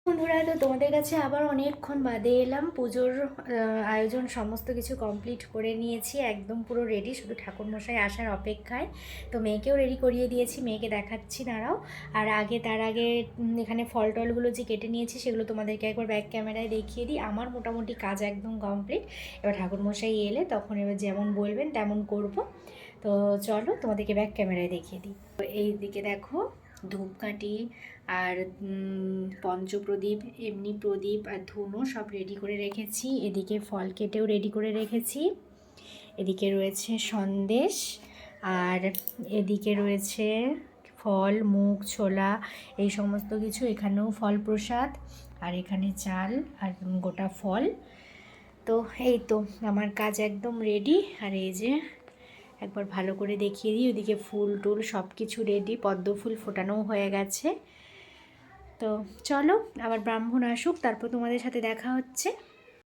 বন্ধুরা, তো তোমাদের কাছে আবার অনেকক্ষণ বাদে এলাম। পুজোর আয়োজন সমস্ত কিছু কমপ্লিট করে নিয়েছি, একদম পুরো রেডি, শুধু ঠাকুরমশাই আসার অপেক্ষায়। তো মেয়েকেও রেডি করিয়ে দিয়েছি, মেয়েকে দেখাচ্ছি দাঁড়াও। আর তার আগে এখানে ফল টলগুলো যে কেটে নিয়েছি সেগুলো তোমাদেরকে একবার ব্যাক ক্যামেরায় দেখিয়ে দিই। আমার মোটামুটি কাজ একদম কমপ্লিট। এবার ঠাকুরমশাই এলে তখন এবার যেমন বলবেন তেমন করব। তো চলো তোমাদেরকে ব্যাক ক্যামেরায় দেখিয়ে দিই। তো এই দিকে দেখো, ধূপকাঠি আর পঞ্চপ্রদীপ, এমনি প্রদীপ আর ধুনো সব রেডি করে রেখেছি। এদিকে ফল কেটেও রেডি করে রেখেছি। এদিকে রয়েছে সন্দেশ, আর এদিকে রয়েছে ফল, মুগ, ছোলা, এই সমস্ত কিছু। এখানেও ফল প্রসাদ, আর এখানে চাল আর গোটা ফল। তো এই তো আমার কাজ একদম রেডি। আর এই যে একবার ভালো করে দেখিয়ে দিই, ওদিকে ফুল টুল সব কিছু রেডি, পদ্ম ফুল ফোটানোও হয়ে গেছে। তো চলো আবার ব্রাহ্মণ আসুক, তারপর তোমাদের সাথে দেখা হচ্ছে।